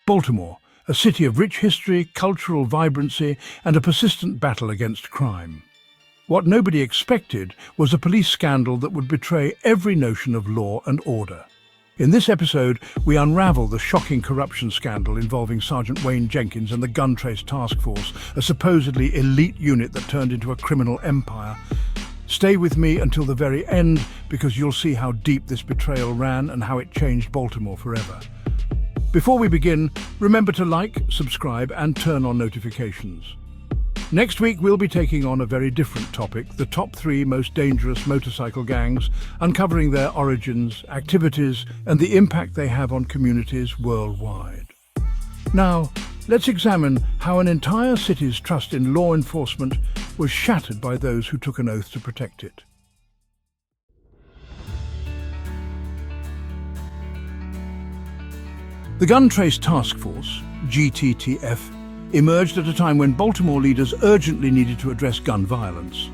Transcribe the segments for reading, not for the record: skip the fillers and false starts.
Baltimore, a city of rich history, cultural vibrancy, and a persistent battle against crime. What nobody expected was a police scandal that would betray every notion of law and order. In this episode, we unravel the shocking corruption scandal involving Sergeant Wayne Jenkins and the Gun Trace Task Force, a supposedly elite unit that turned into a criminal empire. Stay with me until the very end, because you'll see how deep this betrayal ran and how it changed Baltimore forever. Before we begin, remember to like, subscribe, and turn on notifications. Next week, we'll be taking on a very different topic, the top 3 most dangerous motorcycle gangs, uncovering their origins, activities, and the impact they have on communities worldwide. Now, let's examine how an entire city's trust in law enforcement was shattered by those who took an oath to protect it. The Gun Trace Task Force, GTTF, emerged at a time when Baltimore leaders urgently needed to address gun violence.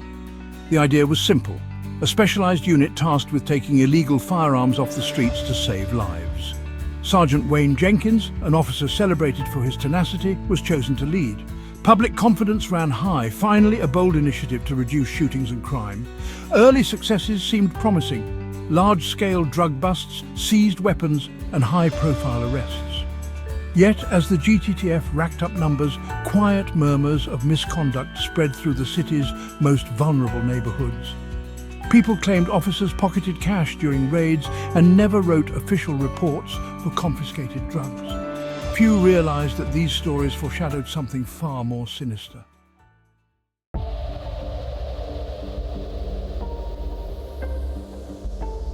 The idea was simple: a specialized unit tasked with taking illegal firearms off the streets to save lives. Sergeant Wayne Jenkins, an officer celebrated for his tenacity, was chosen to lead. Public confidence ran high, finally a bold initiative to reduce shootings and crime. Early successes seemed promising: large-scale drug busts, seized weapons, and high-profile arrests. Yet, as the GTTF racked up numbers, quiet murmurs of misconduct spread through the city's most vulnerable neighborhoods. People claimed officers pocketed cash during raids and never wrote official reports for confiscated drugs. Few realized that these stories foreshadowed something far more sinister.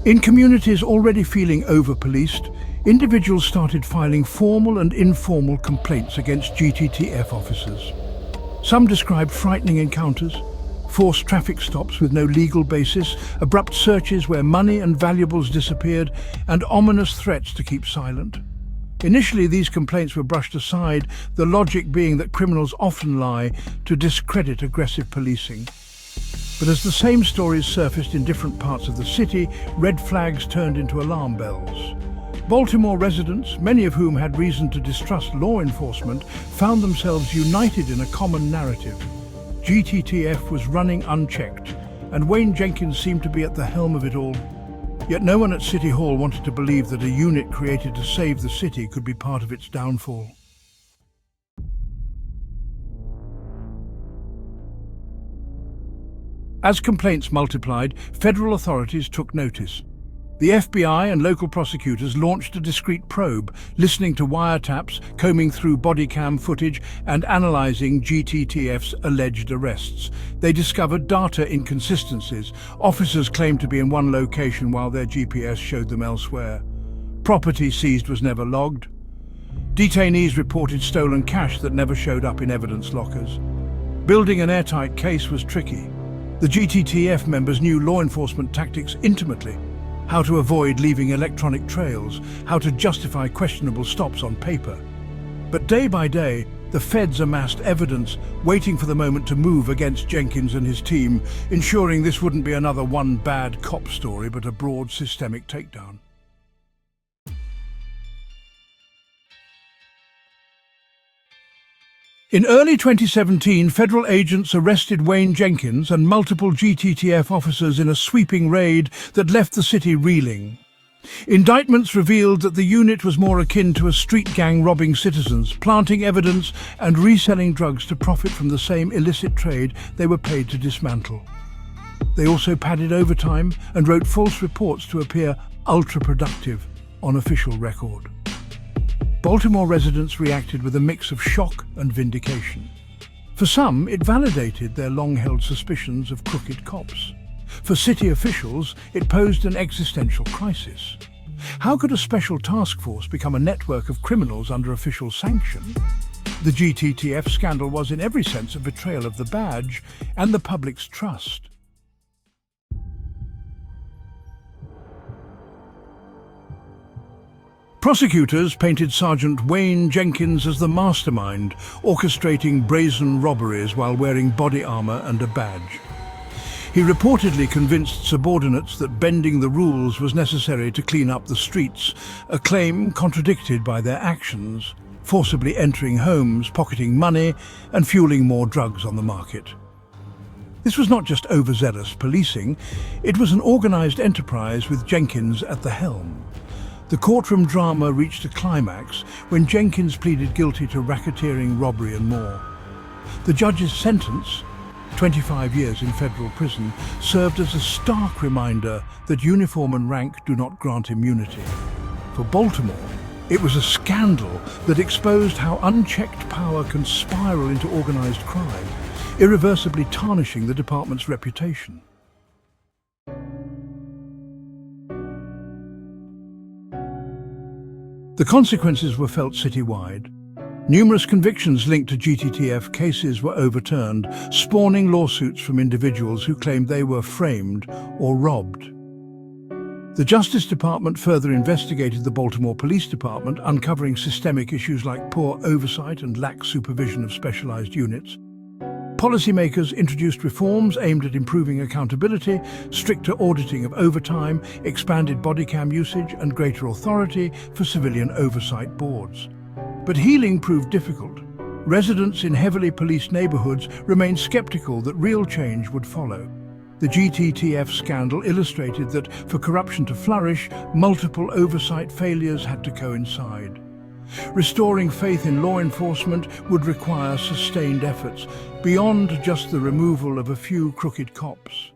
In communities already feeling over-policed, individuals started filing formal and informal complaints against GTTF officers. Some described frightening encounters, forced traffic stops with no legal basis, abrupt searches where money and valuables disappeared, and ominous threats to keep silent. Initially, these complaints were brushed aside, the logic being that criminals often lie to discredit aggressive policing. But as the same stories surfaced in different parts of the city, red flags turned into alarm bells. Baltimore residents, many of whom had reason to distrust law enforcement, found themselves united in a common narrative. GTTF was running unchecked, and Wayne Jenkins seemed to be at the helm of it all. Yet no one at City Hall wanted to believe that a unit created to save the city could be part of its downfall. As complaints multiplied, federal authorities took notice. The FBI and local prosecutors launched a discreet probe, listening to wiretaps, combing through body cam footage, and analyzing GTTF's alleged arrests. They discovered data inconsistencies. Officers claimed to be in one location while their GPS showed them elsewhere. Property seized was never logged. Detainees reported stolen cash that never showed up in evidence lockers. Building an airtight case was tricky. The GTTF members knew law enforcement tactics intimately: how to avoid leaving electronic trails, how to justify questionable stops on paper. But day by day, the feds amassed evidence, waiting for the moment to move against Jenkins and his team, ensuring this wouldn't be another one bad cop story, but a broad systemic takedown. In early 2017, federal agents arrested Wayne Jenkins and multiple GTTF officers in a sweeping raid that left the city reeling. Indictments revealed that the unit was more akin to a street gang robbing citizens, planting evidence and reselling drugs to profit from the same illicit trade they were paid to dismantle. They also padded overtime and wrote false reports to appear ultra-productive on official record. Baltimore residents reacted with a mix of shock and vindication. For some, it validated their long-held suspicions of crooked cops. For city officials, it posed an existential crisis. How could a special task force become a network of criminals under official sanction? The GTTF scandal was in every sense a betrayal of the badge and the public's trust. Prosecutors painted Sergeant Wayne Jenkins as the mastermind, orchestrating brazen robberies while wearing body armor and a badge. He reportedly convinced subordinates that bending the rules was necessary to clean up the streets, a claim contradicted by their actions. forcibly entering homes, pocketing money, and fueling more drugs on the market. This was not just overzealous policing, it was an organized enterprise with Jenkins at the helm. The courtroom drama reached a climax when Jenkins pleaded guilty to racketeering, robbery and more. The judge's sentence, 25 years in federal prison, served as a stark reminder that uniform and rank do not grant immunity. For Baltimore, it was a scandal that exposed how unchecked power can spiral into organized crime, irreversibly tarnishing the department's reputation. The consequences were felt citywide. Numerous convictions linked to GTTF cases were overturned, spawning lawsuits from individuals who claimed they were framed or robbed. The Justice Department further investigated the Baltimore Police Department, uncovering systemic issues like poor oversight and lax supervision of specialized units. Policymakers introduced reforms aimed at improving accountability, stricter auditing of overtime, expanded body cam usage, and greater authority for civilian oversight boards. But healing proved difficult. Residents in heavily policed neighborhoods remained skeptical that real change would follow. The GTTF scandal illustrated that for corruption to flourish, multiple oversight failures had to coincide. Restoring faith in law enforcement would require sustained efforts, beyond just the removal of a few crooked cops.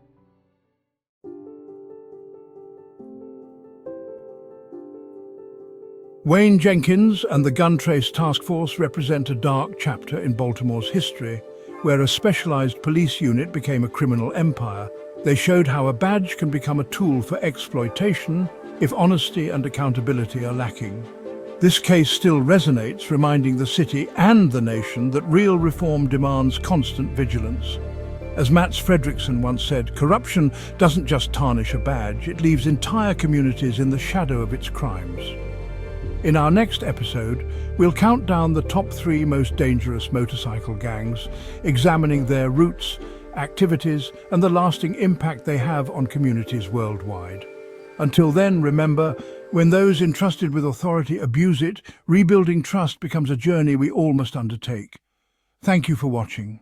Wayne Jenkins and the Gun Trace Task Force represent a dark chapter in Baltimore's history, where a specialized police unit became a criminal empire. They showed how a badge can become a tool for exploitation if honesty and accountability are lacking. This case still resonates, reminding the city and the nation that real reform demands constant vigilance. As Mats Fredriksson once said, corruption doesn't just tarnish a badge, it leaves entire communities in the shadow of its crimes. In our next episode, we'll count down the top 3 most dangerous motorcycle gangs, examining their roots, activities, and the lasting impact they have on communities worldwide. Until then, remember, when those entrusted with authority abuse it, rebuilding trust becomes a journey we all must undertake. Thank you for watching.